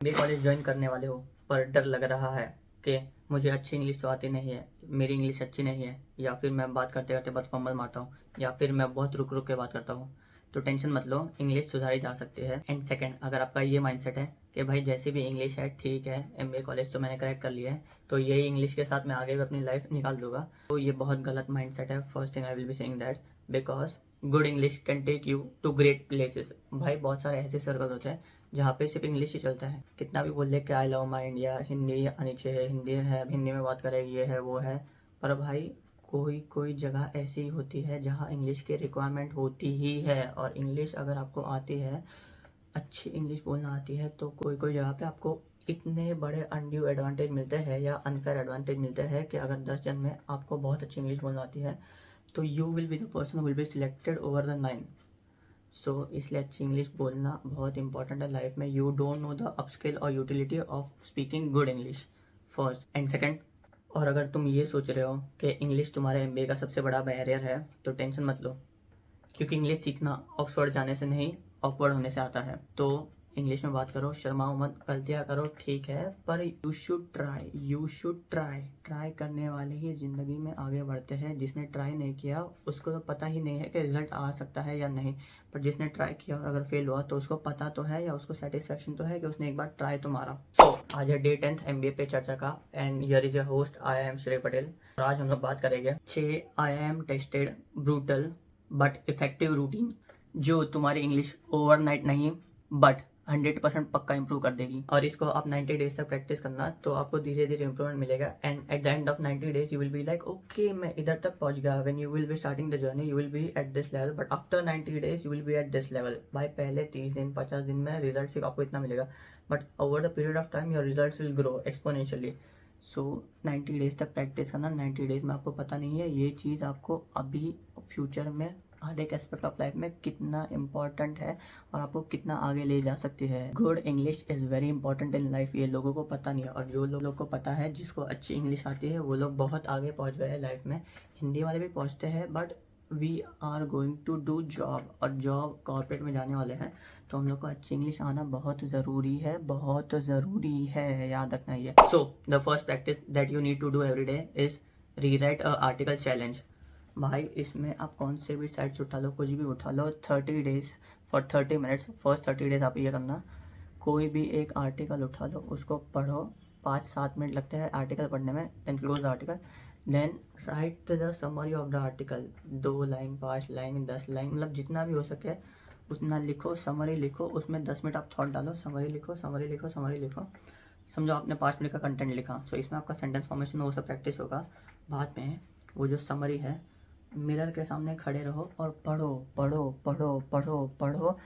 MBA college join करने वाले हो पर डर लग रहा है कि मुझे अच्छी इंग्लिश तो आती नहीं है, मेरी इंग्लिश अच्छी नहीं है, या फिर मैं बात करते करते बहुत फंबल मारता हूँ, या फिर मैं बहुत रुक रुक के बात करता हूँ। तो टेंशन मत लो, इंग्लिश सुधारी जा सकती है। एंड सेकंड, अगर आपका ये माइंडसेट है कि भाई जैसी भी इंग्लिश है ठीक है, MBA कॉलेज तो मैंने क्रैक कर लिया है, तो यही इंग्लिश के साथ मैं आगे भी अपनी लाइफ निकाल दूंगा, तो ये बहुत गलत माइंडसेट है। First thing I will be saying that because good English can take you to great places. भाई बहुत सारे ऐसे सर्कल होते हैं जहाँ पे सिर्फ इंग्लिश ही चलता है। कितना भी बोल ले कि I love my India, Hindi आनी चाहिए, हिंदी है, हिंदी में बात करें, ये है वो है, पर भाई कोई कोई जगह ऐसी होती है जहाँ इंग्लिश की रिक्वायरमेंट होती ही है। और इंग्लिश अगर आपको आती है, अच्छी इंग्लिश बोलना आती है, तो कोई कोई जगह पे आपको इतने बड़े अनड्यू एडवांटेज मिलते हैं या अनफेयर एडवांटेज मिलते हैं कि अगर 10 जन में आपको बहुत अच्छी इंग्लिश बोलना आती है तो you will be the person will be selected over the 9। So इसलिए अच्छी इंग्लिश बोलना बहुत इंपॉर्टेंट है लाइफ में। You don't know the upskill और utility of speaking good English, first and second. और अगर तुम ये सोच रहे हो कि इंग्लिश तुम्हारे MBA का सबसे बड़ा बैरियर है, तो टेंशन मत लो, क्योंकि इंग्लिश सीखना ऑक्सफोर्ड जाने से नहीं, ऑकवर्ड होने से आता है। तो इंग्लिश में बात करो, शर्माओ मत, गलतियाँ करो ठीक है, पर you should try, you should try. Try करने वाले ही ज़िंदगी में आगे बढ़ते हैं। जिसने ट्राई नहीं किया उसको तो पता ही नहीं है कि रिजल्ट आ सकता है या नहीं, पर जिसने ट्राई किया और अगर फेल हुआ तो उसको पता तो है, या उसको सेटिस्फेक्शन तो है कि उसने एक बार ट्राई तो मारा। सो आज है डे 10th MBA पे चर्चा का, and here is your host, I am Shrey Patel. और आज हम लोग बात करेंगे 6 IIM tested brutal but effective routine जो तुम्हारी इंग्लिश ओवरनाइट नहीं बट 100% पक्का इंप्रूव कर देगी। और इसको आप 90 डेज तक प्रैक्टिस करना, तो आपको धीरे धीरे इंप्रूवमेंट मिलेगा। And eight the end of 90 days you will be like okay मैं इधर तक पहुंच गया। When you will be starting the journey you will B at this level, but after 90 days you will B at this level. भाई पहले 30 दिन 50 दिन में रिजल्ट सिर्फ आपको इतना मिलेगा, but over the period of time your result will grow exponentially. So 90 days तक प्रैक्टिस करना। 90 डेज में आपको पता नहीं है ये चीज़ आपको अभी फ्यूचर में हर एक एस्पेक्ट ऑफ लाइफ में कितना इम्पोर्टेंट है और आपको कितना आगे ले जा सकती है। Good English is very important in life, ये लोगों को पता नहीं है। और जो लोग को पता है, जिसको अच्छी इंग्लिश आती है, वो लोग बहुत आगे पहुंच गए हैं लाइफ में। हिंदी वाले भी पहुंचते हैं, but we are going to do job, और जॉब कॉर्पोरेट में जाने वाले हैं, तो हम लोग को अच्छी इंग्लिश आना बहुत ज़रूरी है, बहुत ज़रूरी है, याद रखना ये। So the first practice that you need to do every day is rewrite a article challenge. भाई इसमें आप कौन से भी साइट्स उठा लो, कुछ भी उठा लो, 30 days for 30 minutes, first 30 days आप ये करना, कोई भी एक आर्टिकल उठा लो, उसको पढ़ो। 5-7 मिनट लगते हैं आर्टिकल पढ़ने में, then close the article, then write the summary of the article. 2 line, 5 line, 10 line, मतलब जितना भी हो सके उतना लिखो, समरी लिखो, उसमें 10 मिनट आप थॉट डालो, समरी लिखो, समरी लिखो, समरी लिखो। समझो आपने 5 मिनट का कंटेंट लिखा, सो इसमें आपका सेंटेंस फॉर्मेशन वो सब प्रैक्टिस होगा। बाद में वो जो समरी है, मिरर के सामने खड़े रहो और पढ़ो पढ़ो पढ़ो पढ़ो पढ़ो।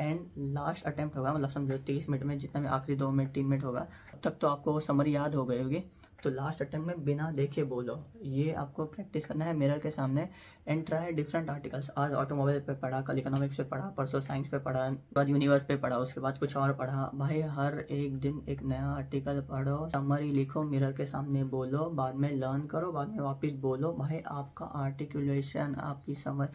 एंड लास्ट अटेम्प्ट होगा, मतलब समझो 30 मिनट में जितना भी आखिरी 2 मिनट 3 मिनट होगा, तब तक तो आपको वो समरी याद हो गई होगी। तो लास्ट अटेम्प्ट में बिना देखे बोलो, ये आपको प्रैक्टिस करना है मिरर के सामने। And try different articles. आज ऑटोमोबाइल पे पढ़ा, कल इकोनॉमिक्स पे पढ़ा, परसों साइंस पे पढ़ा, बाद यूनिवर्स पे पढ़ा, उसके बाद कुछ और पढ़ा। भाई हर एक दिन एक नया आर्टिकल पढ़ो, समरी लिखो, मिरर के सामने बोलो, बाद में लर्न करो, बाद में वापस बोलो। भाई आपका आर्टिकुलेशन, आपकी समझ,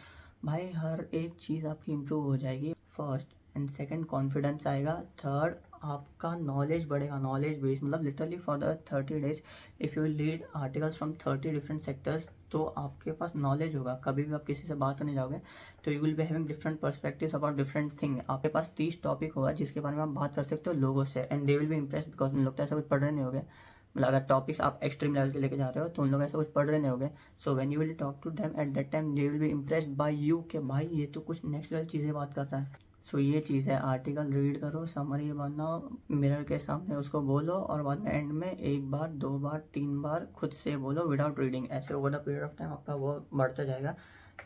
भाई हर एक चीज़ आपकी इम्प्रूव हो जाएगी। फर्स्ट एंड सेकंड कॉन्फिडेंस आएगा। थर्ड आपका नॉलेज बढ़ेगा, नॉलेज बेस, मतलब literally for the 30 days if you read articles from 30 different sectors, तो आपके पास नॉलेज होगा। कभी भी आप किसी से बात करने जाओगे तो you will be having different perspectives about different thing. आपके पास 30 टॉपिक होगा जिसके बारे में आप बात कर सकते हो लोगों से, and they will be impressed because उन लोग तो ऐसा कुछ पढ़ रहे नहीं होगे। मतलब अगर टॉपिक्स आप एक्सट्रीम लेवल के लेके जा रहे हो तो उन लोग ऐसा कुछ पढ़ रहे नहीं होगे। So when you will talk to them at that time they will be impressed by you कि भाई ये तो कुछ नेक्स्ट लेवल चीज़ें बात कर रहा है। सो ये चीज़ है, आर्टिकल रीड करो, समरी बनाओ, मिरर के सामने उसको बोलो, और बाद में एंड में 1 बार 2 बार 3 बार खुद से बोलो विदाउट रीडिंग। ऐसे over the period of time आपका वो बढ़ता जाएगा।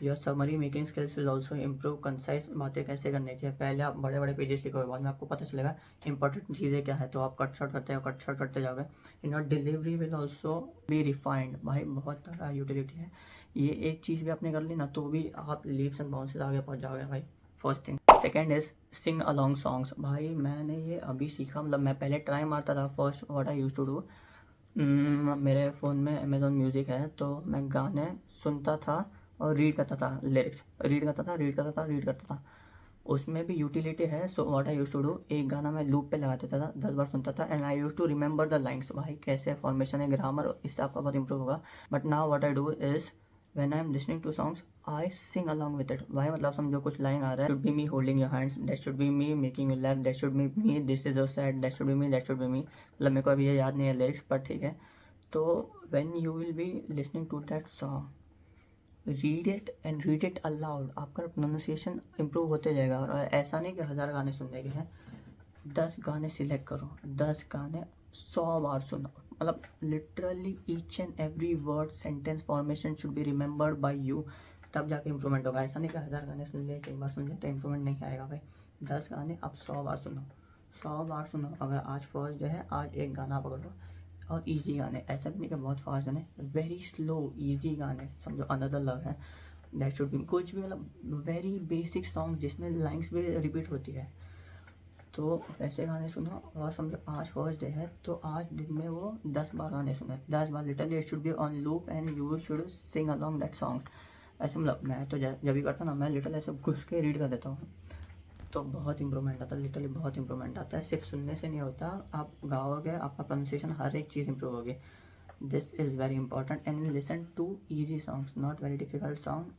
Your summary making skills will also improve. Concise बातें कैसे करने की है, पहले आप बड़े बड़े पेजेस लिखोगे, बाद में आपको पता चलेगा इंपॉर्टेंट चीज़ें क्या है, तो आप कट शॉर्ट करते हो, कट शॉर्ट करते जाओगे। In your delivery will also be refined. भाई बहुत तगड़ा यूटिलिटी है ये। एक चीज़ भी आपने कर ली ना, तो भी आप लीप्स एंड बाउंसेस आगे पहुँच जाओगे भाई। First thing. Second is Singh along songs. भाई मैंने ये अभी सीखा, मतलब मैं पहले ट्राई मारता था। First what I used to do, मेरे फ़ोन में अमेजोन म्यूज़िक है, तो मैं गाने सुनता था और रीड करता था, लिरिक्स रीड करता था, रीड करता था, रीड करता था। उसमें भी यूटिलिटी है। So what I use to do, एक गाना मैं लूप पे लगा देता था, 10 बार सुनता था, and I use to remember the lines, भाई कैसे फॉर्मेशन है, ग्रामर, इससे आपका बहुत इंप्रूव होगा। But now what I do is when I am listening to songs I sing along with it. भाई मतलब समझो कुछ लाइन आ रहा है, should be me holding your hands, that should be me making you laugh, that should be me this is your sad, that should be me, that should be me. मतलब मेरे को अभी ये याद नहीं है लिरिक्स, पर ठीक है। तो when you will be listening to that song, read it and read it aloud, आपका प्रोनाउंसिएशन इंप्रूव होते जाएगा। और ऐसा नहीं कि 1000 गाने सुनने के हैं, 10 गाने सिलेक्ट करो, 10 गाने 100 बार सुनो। मतलब literally each and every word sentence formation should be remembered by you, तब जाके इंप्रूवमेंट होगा। ऐसा नहीं कि 1000 गाने सुन लिए, 3 बार सुन लिए तो इंप्रूवमेंट नहीं आएगा भाई। 10 गाने आप 100 बार सुनो, 100 बार सुनो। अगर आज फर्स्ट डे है, आज एक गाना पकड़ लो। और इजी गाने, ऐसा भी नहीं कि बहुत फास्ट गाने, वेरी स्लो इजी गाने, समझो अनदर लव है, दैट शुड बी, कुछ भी मतलब वेरी बेसिक सॉन्ग जिसमें लाइन्स भी रिपीट होती है, तो वैसे गाने सुनो। और समझो आज फर्स्ट डे है, तो आज दिन में वो 10 बार गाने सुने, 10 बार, literally it should be on loop and you should sing along that song. ऐसे मतलब मैं तो जब भी करता ना, मैं लिटरली ऐसे घुस के रीड कर देता हूँ, तो बहुत इंप्रूवमेंट आता है, लिटरली बहुत इंप्रूवमेंट आता है। सिर्फ सुनने से नहीं होता, आप गाओगे, आपका प्रोनाउंसिएशन हर एक चीज़ इंप्रूव होगी। This is very important and listen to easy songs, not very difficult song.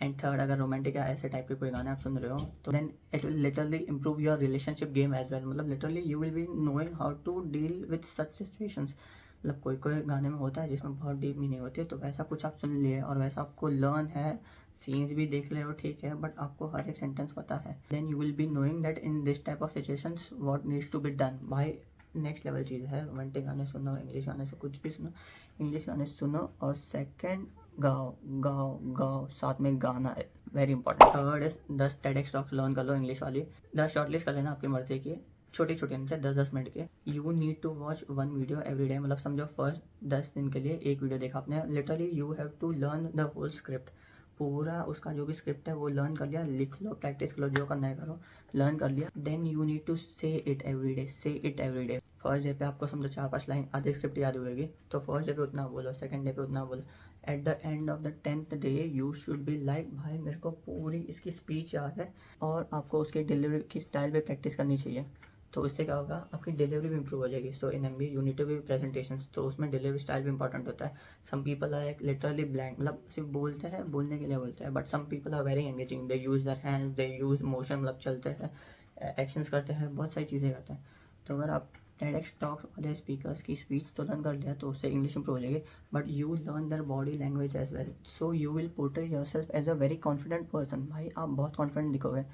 And third, अगर रोमांटिक या ऐसे टाइप के कोई गाने आप सुन रहे हो, तो then it will literally improve your relationship game as well. मतलब literally you will be knowing how to deal with such situations. मतलब कोई कोई गाने में होता है जिसमें बहुत डीप मीनिंग होती है, तो वैसा कुछ आप सुन लिए और वैसा आपको लर्न है, सीन्स भी देख ले हो, ठीक है, बट आपको हर एक सेंटेंस पता है। Then you will be knowing that in this type of situations what needs to be done. भाई नेक्स्ट लेवल चीज़ है। रोमांटिक गाने सुनो, इंग्लिश गाने से कुछ भी सुनो, इंग्लिश गाने सुनो, और सेकंड गाओ गाओ गाओ, साथ में गाना है, very important. Third is 10 TEDx talks learn कर लो इंग्लिश वाली, 10 शॉर्टलिस्ट कर लेना आपकी मर्जी की, छोटी छोटी आंसर 10-10 मिनट के। You need to watch 1 video every day, मतलब समझो फर्स्ट 10 दिन के लिए एक वीडियो देखा आपने, literally you have to learn the whole script, पूरा उसका जो भी स्क्रिप्ट है वो लर्न कर लिया, लिख लो, प्रैक्टिस कर लो, जो करना है करो, लर्न कर लिया। देन यू नीड टू से इट एवरी डे, से it every day. First day पे आपको समझो 4-5 लाइन आधी स्क्रिप्ट याद होगी, तो फर्स्ट डे पे उतना बोलो, सेकंड डे पे उतना बोलो। Eight the end of the 10th day you should be like, भाई मेरे को पूरी इसकी स्पीच याद है, और आपको उसकी डिलीवरी की स्टाइल भी प्रैक्टिस करनी चाहिए। तो इससे क्या होगा, आपकी डिलीवरी भी इंप्रूव हो जाएगी। So in MB you need to be presentations, तो उसमें डिलीवरी स्टाइल भी इंपॉर्टेंट होता है। Some people are literally blank, मतलब सिर्फ बोलते हैं, बोलने के लिए बोलते हैं, but some people are very engaging, they use their hands, they use motion, मतलब चलते हैं, एक्शंस करते हैं, बहुत सारी चीज़ें करते हैं। तो अगर आप TEDx टॉक्स वाले स्पीकर्स की स्पीच तो लर्न कर लिया, तो उससे इंग्लिश इंप्रूव हो जाएगी, but you learn their body language as well, so you will portray yourself as a very confident person. भाई आप बहुत कॉन्फिडेंट दिखोगे,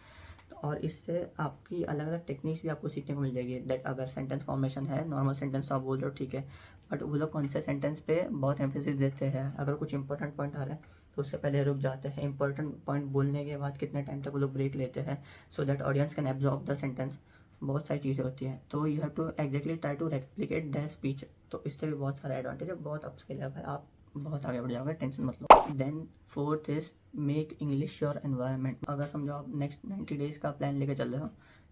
और इससे आपकी अलग अलग टेक्निक्स भी आपको सीखने को मिल जाएगी। दैट अगर सेंटेंस फॉर्मेशन है, नॉर्मल सेंटेंस आप बोल रहे हो, ठीक है, बट वो लोग कौन से सेंटेंस पे बहुत एम्फेसिस देते हैं, अगर कुछ इंपॉर्टेंट पॉइंट आ रहा है तो उससे पहले रुक जाते हैं, इंपॉर्टेंट पॉइंट बोलने के बाद कितने टाइम तक वो लोग ब्रेक लेते हैं, so that audience can absorb the sentence. बहुत सारी चीज़ें होती हैं, तो you have to exactly try to replicate that speech. तो इससे भी बहुत सारा एडवांटेज है, बहुत अपस्किल है भाई, आप बहुत आगे बढ़ जाओगे, टेंशन मत लो। Then fourth is make English your environment. अगर समझो आप नेक्स्ट 90 डेज़ का प्लान लेके चल रहे हो,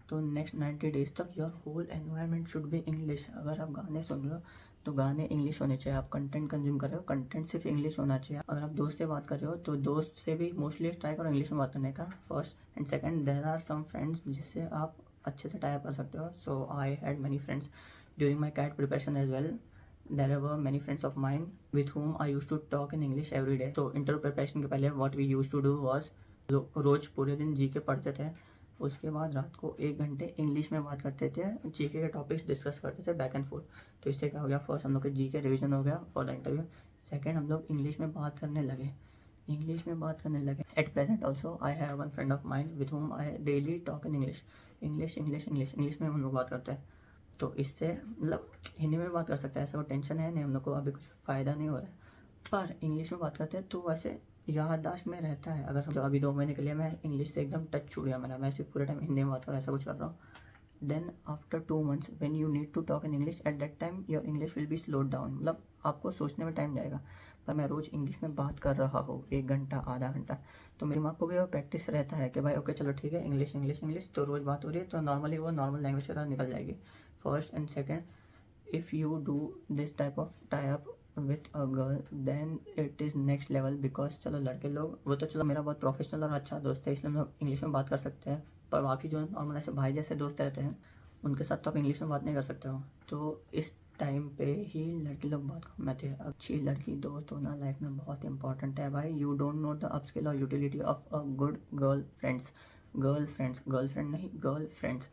तो नेक्स्ट 90 डेज़ तक your whole environment should be English. अगर आप गाने सुन रहे हो तो गाने इंग्लिश होने चाहिए, आप कंटेंट कंज्यूम कर रहे हो, कंटेंट सिर्फ इंग्लिश होना चाहिए। अगर आप दोस्त से बात कर रहे हो तो दोस्त से भी मोस्टली ट्राई करो इंग्लिश में बात करने का, first. And second, there are some friends जिससे आप अच्छे से टाइप कर सकते हो। So I had many friends during my CAT preparation as well. There were many friends of mine with whom I used to talk in English every day. So interview preparation के पहले what we used to do was रोज पूरे दिन GK पढ़ते थे, उसके बाद रात को 1 घंटे इंग्लिश में बात करते थे, जीके के टॉपिक्स डिस्कस करते थे बैक एंड फोर्थ। तो इससे क्या हो गया, फर्स्ट हम लोग के जीके रिवीजन हो गया फॉर द इंटरव्यू, सेकंड हम लोग इंग्लिश में बात करने लगे, इंग्लिश में बात करने लगे। At present also I have one friend of mind with whom I daily talk in English, English English English English में हम लोग बात करते हैं। तो इससे मतलब हिंदी में बात कर सकते हैं, ऐसा कोई टेंशन है नहीं, हम लोग को अभी कुछ फ़ायदा नहीं हो रहा है, पर इंग्लिश में बात करते हैं तो वैसे याददाश्त में रहता है। अगर समझो अभी 2 महीने के लिए मैं इंग्लिश से एकदम टच छूट गया मेरा, मैं सिर्फ पूरे टाइम हिंदी में बात कर रहा, ऐसा कुछ कर रहा हूँ, then after 2 months when you need to talk in English, at that time your English will be slowed down, मतलब आपको सोचने में टाइम जाएगा। पर मैं रोज़ इंग्लिश में बात कर रहा हूँ 1 घंटा आधा घंटा, तो मेरे दिमाग को भी वो प्रैक्टिस रहता है कि भाई ओके चलो ठीक है, इंग्लिश इंग्लिश इंग्लिश, तो रोज़ बात हो रही है तो नॉर्मली वो नॉर्मल लैंग्वेज की तरह निकल जाएगी। First and second, if you do this type of tie up with a girl then it is next level, because चलो लड़के लोग वो तो चलो मेरा बहुत प्रोफेशनल और अच्छा दोस्त है, इसलिए हम लोग इंग्लिश में बात कर सकते हैं, पर बाकी जो नॉर्मल ऐसे भाई जैसे दोस्त रहते हैं उनके साथ तो आप इंग्लिश में बात नहीं कर सकते हो। तो इस टाइम पे ही लड़के लोग बहुत कम आते हैं। अच्छी लड़की दोस्त होना लाइफ में बहुत इंपॉर्टेंट है भाई। You don't know the upskill और utility of a good girlfriend नहीं गर्लफ्रेंड्स।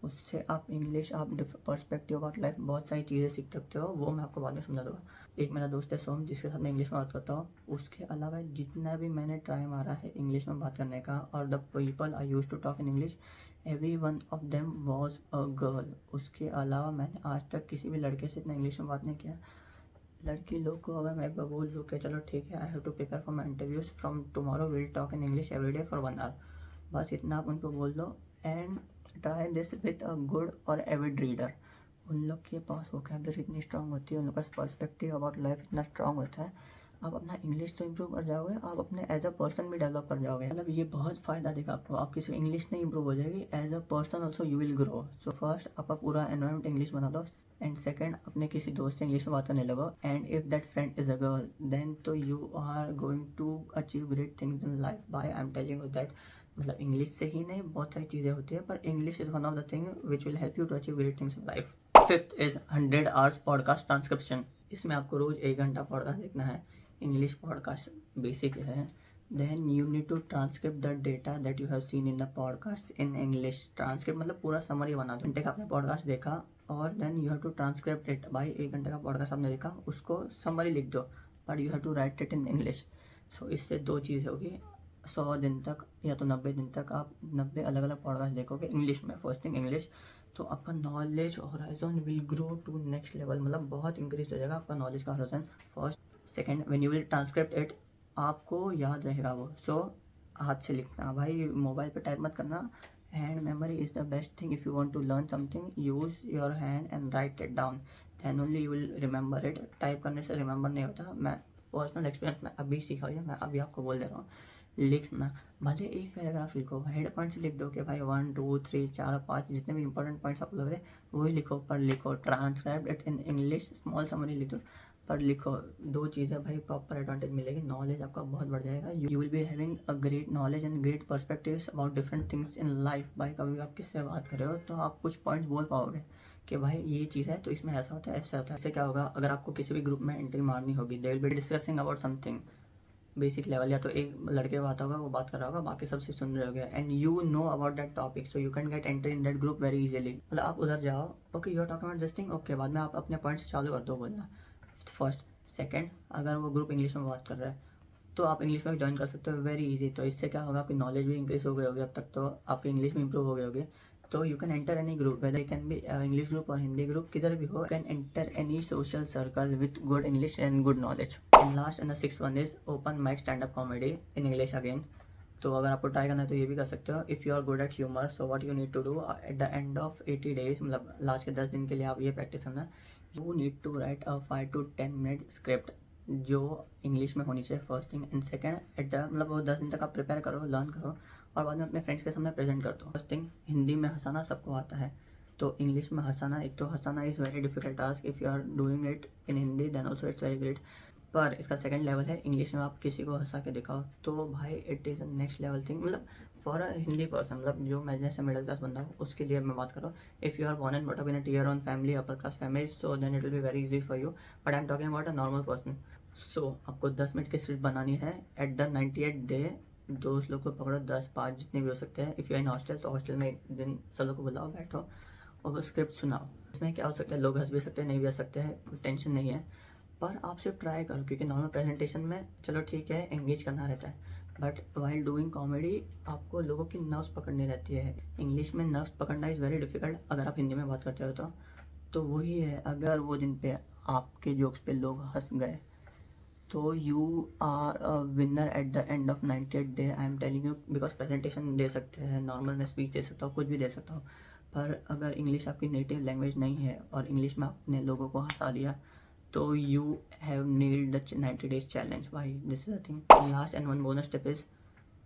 उससे आप इंग्लिश, आप पर्सपेक्टिव अबाउट लाइफ, बहुत सारी चीज़ें सीख सकते हो। वो मैं आपको बाद में समझा दूँगा। एक मेरा दोस्त है सोम, जिसके साथ मैं इंग्लिश में बात करता हूँ। उसके अलावा जितना भी मैंने ट्राई मारा है इंग्लिश में बात करने का, और the people I use to talk in English, every one of them was a girl. उसके अलावा मैंने आज तक किसी भी लड़के से इतना इंग्लिश में बात नहीं किया। लड़की लोग को अगर मैं एक बार बोल दूँ कि चलो ठीक है, I have to prepare for my interviews from tomorrow, will talk in English every day for 1 hour, बस इतना आप उनको बोल दो। And try this with a good और एविड रीडर। उन लोग के पास वोकेबलरी इतनी स्ट्रांग होती है, उन लोग का पर्सपेक्टिव अबाउट लाइफ इतना स्ट्रांग होता है। आप अपना इंग्लिश तो इम्प्रूव कर जाओगे, आप अपने एज अ पर्सन भी डेवलप कर जाओगे। मतलब ये बहुत फ़ायदा देगा आपको। आपकी सिर्फ इंग्लिश नहीं इम्प्रूव हो जाएगी, as a person also you will grow. So first आपका पूरा एनवायरमेंट इंग्लिश बना लो, एंड सेकंड अपने किसी दोस्त से इंग्लिश में बात करने लगो। And if that friend is a girl, then तो you are going to achieve great things in life by I am telling you that. मतलब इंग्लिश से ही नहीं, बहुत सारी चीज़ें होती है, पर English is one of the thing which will help you to achieve great things in life. Fifth is 100 hours podcast transcription. इसमें आपको रोज 1 घंटा पॉडकास्ट देखना है। इंग्लिश पॉडकास्ट बेसिक है। Then you need to transcript the data that you have seen in the podcast in English. Transcript मतलब पूरा summary बना दो। घंटे का आपने पॉडकास्ट देखा और then you have to transcript it. भाई 1 घंटे का पॉडकास्ट आपने देखा, उसको समरी लिख दो, but you have to write it in English. So इससे 2 चीज़ होगी। 100 दिन तक या तो 90 दिन तक आप 90 अलग अलग पॉडकास्ट देखोगे इंग्लिश में। फर्स्ट थिंग इंग्लिश, तो आपका knowledge horizon will grow to next level. मतलब बहुत इंक्रीज हो जाएगा आपका नॉलेज का horizon. First second, when you will transcript it, आपको याद रहेगा वो। सो हाथ से लिखना भाई, मोबाइल पे टाइप मत करना। Hand memory is the best thing. If you want to learn something, use your hand and write it down, then only you will remember it. Type करने से रिमेंबर नहीं होता। मैं पर्सनल एक्सपीरियंस में अभी सीखा है, मैं अभी आपको बोल दे रहा हूँ। लिखना, भले एक पैराग्राफ लिखो, हेड पॉइंट्स लिख दो कि भाई 1 2 3 4 5 जितने भी इंपॉर्टेंट पॉइंट्स आपको लग रहे हैं वही लिखो, पर लिखो। Transcribe it in English, small summary लिख दो, पर लिखो। 2 चीज़ें भाई प्रॉपर एडवांटेज मिलेगी, नॉलेज आपका बहुत बढ़ जाएगा। You will be having a great knowledge and great perspectives about different things in life. भाई कभी भी आप किससे बात कर रहे हो तो आप कुछ पॉइंट्स बोल पाओगे कि भाई ये चीज़ है तो इसमें ऐसा होता है, ऐसा होता है। इससे क्या होगा, अगर आपको किसी भी ग्रुप में एंट्री मारनी होगी, दे will be discussing about something basic level, या तो एक लड़के बात होगा, वो बात कर रहा होगा, बाकी सबसे सुन रहे होगे, and you know about that topic, so you can get entry in that group very easily. मतलब आप उधर जाओ, okay you are talking about this thing, okay, बाद में आप अपने पॉइंट्स चालू कर दो बोलना। फर्स्ट सेकंड, अगर वो ग्रुप इंग्लिश में बात कर रहा है तो आप इंग्लिश में भी ज्वाइन कर सकते हो, वेरी इजी। तो इससे क्या होगा, आपकी नॉलेज भी इंक्रीज हो गई होगी, अब तक तो आपकी इंग्लिश भी इंप्रूव हो गई होगी। तो you can enter any group, whether can be English group और हिंदी ग्रुप, किधर भी हो, can enter any social circle with good English and good knowledge. And last and the sixth one is open mic stand up comedy in English again. तो अगर आपको try करना है तो ये भी कर सकते हो। If you are good at humour, so what you need to do at the end of 80 days, मतलब लास्ट के 10 दिन के लिए आप ये प्रैक्टिस करना। You need to write a 5 to 10 minute script जो इंग्लिश में होनी चाहिए, first thing. And second, at the मतलब वो 10 दिन तक आप प्रिपेयर करो, लर्न करो, और बाद में अपने फ्रेंड्स के सामने प्रेजेंट कर दो। फर्स्ट थिंग, हिंदी में हंसाना सबको आता है, तो इंग्लिश में हंसाना, एक तो हंसाना is very difficult task. If you are doing it in Hindi then also it's very great. पर इसका सेकंड लेवल है, इंग्लिश में आप किसी को हंसा के दिखाओ, तो भाई it is a next level thing. मतलब फॉर अ हिंदी पर्सन, मतलब जो मैं जैसे मिडिल क्लास बंदा हूँ उसके लिए मैं बात कर रहा हूँ। If you are born and bought up in a tier one family, upper class family, so then it will be very easy for you, but I am talking about a normal person. So आपको 10 minute की script बनानी है। At the 98th day दोस्त लोग को पकड़ो, 10 5 जितने भी हो सकते हैं। इफ़ यू इन हॉस्टल तो हॉस्टल में एक दिन सब लोग को बुलाओ, बैठो और वो स्क्रिप्ट सुनाओ। इसमें क्या हो सकता है, लोग हंस भी सकते हैं, नहीं भी हंस सकते हैं, टेंशन नहीं है, पर आप सिर्फ ट्राई करो। क्योंकि नॉर्मल प्रेजेंटेशन में चलो ठीक है एंगेज करना रहता है, बट वाइल डूइंग कॉमेडी आपको लोगों की नर्व्स पकड़नी रहती है। इंग्लिश में नर्व्स पकड़ना इज़ वेरी डिफिकल्ट, अगर आप हिंदी में बात करते हो तो वही है। अगर वो दिन पे आपके जोक्स पे लोग हंस गए तो you are a winner at the end of 98th day, I am telling you. Because presentation दे सकते हैं, नॉर्मल मैं स्पीच दे सकता हूँ, कुछ भी दे सकता हूँ, पर अगर इंग्लिश आपकी नेटिव लैंग्वेज नहीं है और इंग्लिश में आपने लोगों को हंसा दिया तो you have nailed the 90 days challenge. भाई this is the thing. Last and one bonus tip is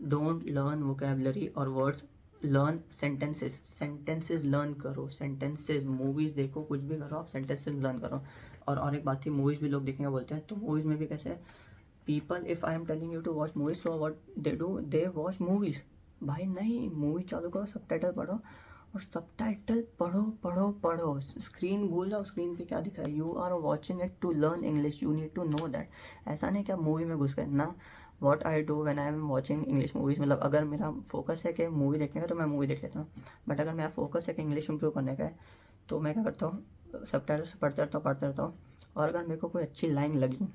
don't learn vocabulary और words, learn sentences. Sentences learn करो, सेंटेंसेस। मूवीज़ देखो, कुछ भी करो, आप सेंटेंसेस लर्न करो। और एक बात थी, मूवीज़ भी लोग देखेंगे बोलते हैं, तो मूवीज़ में भी कैसे, people, if I am telling you to watch movies, so what they do, they watch movies. भाई नहीं, मूवी चालू करो, सबटाइटल पढ़ो, और सबटाइटल पढ़ो पढ़ो पढ़ो। स्क्रीन भूल जाओ, स्क्रीन पे क्या दिख रहा है। You are watching it to learn English, you need to know that. ऐसा नहीं कि आप मूवी में घुस गए ना। What I do when I am watching English movies, मतलब अगर मेरा फोकस है कि मूवी देखने का तो मैं मूवी देख लेता हूँ, बट अगर मेरा फोकस है कि इंग्लिश इंप्रूव करने का है तो मैं क्या करता हूँ, सबटाइटल्स पढ़ते रहता हूँ। और अगर मेरे को कोई अच्छी लाइन लगी,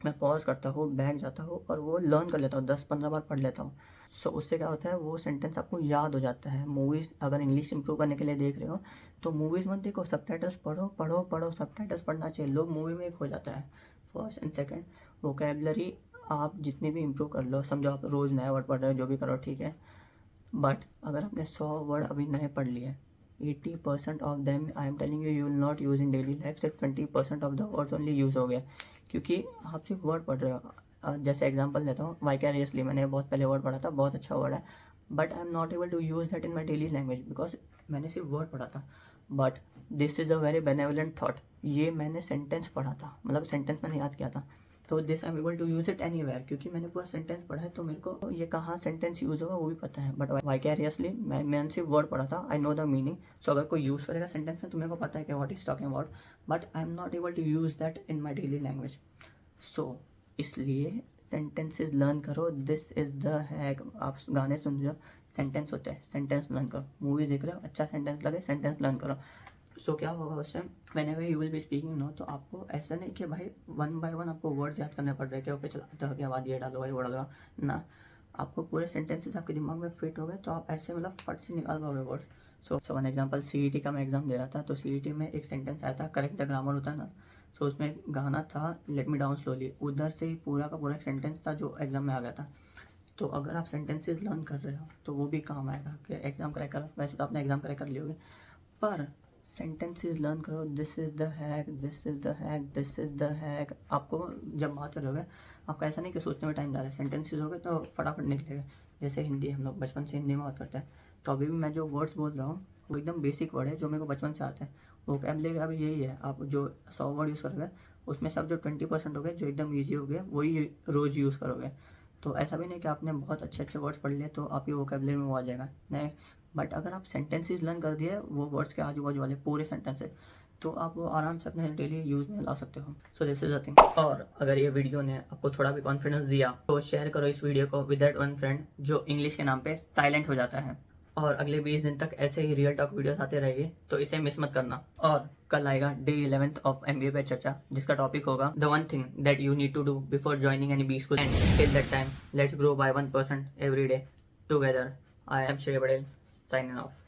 मैं पॉज करता हूँ, बैग जाता हूँ और वो लर्न कर लेता हूँ, 10-15 बार पढ़ लेता हूँ। सो उससे क्या होता है, वो सेंटेंस आपको याद हो जाता है। मूवीज़ अगर इंग्लिश इंप्रूव करने के लिए देख रहे हो तो मूवीज़ मत देखो, सबटाइटल्स पढ़ो पढ़ो पढ़ो। सबटाइटल्स पढ़ना चाहिए, लोग मूवी में एक हो जाता है। फर्स्ट एंड सेकंड, वोकेबलरी आप जितनी भी इंप्रूव कर लो, समझो आप रोज़ नया वर्ड पढ़ रहे हो, जो भी करो ठीक है, बट अगर आपने 100 वर्ड अभी नए पढ़ लिए, 80% of them I am telling you, you will not use in daily life. सिर्फ 20% of the words only use हो गया, क्योंकि आप सिर्फ वर्ड पढ़ रहे हो। जैसे एग्जांपल लेता हूँ, वाइकेरियसली मैंने बहुत पहले वर्ड पढ़ा था, बहुत अच्छा वर्ड है, but I am not able to use that in my daily language because मैंने सिर्फ वर्ड पढ़ा था। But this is a very benevolent thought, ये मैंने सेंटेंस पढ़ा था, मतलब सेंटेंस मैंने याद किया था, तो this I am able to use it anywhere, क्योंकि मैंने पूरा सेंटेंस पढ़ा है तो मेरे को ये कहाँ सेंटेंस यूज़ होगा वो भी पता है। बट वाइकेरियसली मैंने सिर्फ वर्ड पढ़ा था, आई नो द मीनिंग। सो अगर कोई यूज़ करेगा सेंटेंस में तो मेरे को पता है कि what is talking about, but I am not able to use that in my daily language. So इसलिए सेंटेंसेस लर्न करो, दिस इज़ द हैक। आप गाने सुन रहे हो, सेंटेंस होते हैं, सेंटेंस लर्न करो। मूवीज देख रहे हो, अच्छा सेंटेंस लगे, सेंटेंस लर्न करो। सो क्या होगा उससे, whenever you will be speaking no, तो आपको ऐसा नहीं कि भाई वन बाय वन आपको वर्ड्स याद करने पड़ रहे हैं कि ओके चलाते हो, क्या बाद ये डालो ये वो डालो ना, आपको पूरे सेंटेंसेस आपके दिमाग में फिट हो गए तो आप ऐसे मतलब फट से निकाल पाओगे words. So one example, CET का मैं एग्जाम दे रहा था, तो सीईटी में एक सेंटेंस आया था, करेक्ट द ग्रामर होता है ना, सो उसमें गाना था लेट मी डाउन स्लोली, उधर से ही पूरा का पूरा एक सेंटेंस था जो एग्जाम में आ गया था। तो अगर आप सेंटेंसेस लर्न कर रहे हो तो वो भी काम आएगा कि एग्जाम क्रैक कर, वैसे तो आपने एग्जाम क्रैक कर लियोगे, पर सेंटेंसेस लर्न करो। This is the hack, this is the hack, this is the hack. आपको जब बात करोगे, आपका ऐसा नहीं कि सोचने में टाइम जा रहा है, सेंटेंसेस हो गए तो फटाफट निकलेगा। जैसे हिंदी, हम लोग बचपन से हिंदी में बात करते हैं, तो अभी भी मैं जो वर्ड्स बोल रहा हूँ वो एकदम बेसिक वर्ड है जो मेरे को बचपन से आते हैं। वोकैबुलरी अभी यही है, आप जो 100 वर्ड यूज़ करोगे उसमें सब जो 20% हो गए जो एकदम ईजी हो गए वही रोज़ यूज़ करोगे। तो ऐसा भी नहीं कि आपने बहुत अच्छे अच्छे वर्ड्स पढ़ लिए तो आपकी वोकैबुलरी में वो आ जाएगा, नहीं। बट अगर आप सेंटेंसेस लर्न कर दिए, वो वर्ड्स के आजू बाजू वाले पूरे सेंटेंसेस, तो आप वो आराम से अपने डेली यूज़ में ला सकते हो। So this is a thing. और अगर ये वीडियो ने आपको थोड़ा भी कॉन्फिडेंस दिया तो शेयर करो इस वीडियो को विद दैट वन फ्रेंड जो इंग्लिश के नाम पे साइलेंट हो जाता है। और अगले 20 दिन तक ऐसे ही रियल टॉक वीडियोस आते रहेंगे, तो इसे मिस मत करना। और कल आएगा डे 11th ऑफ MBA पे चर्चा, जिसका टॉपिक होगा the one thing that you need to do before joining any B school, and till that time let's grow by 1% every day together. I am Shrey Patel, signing off.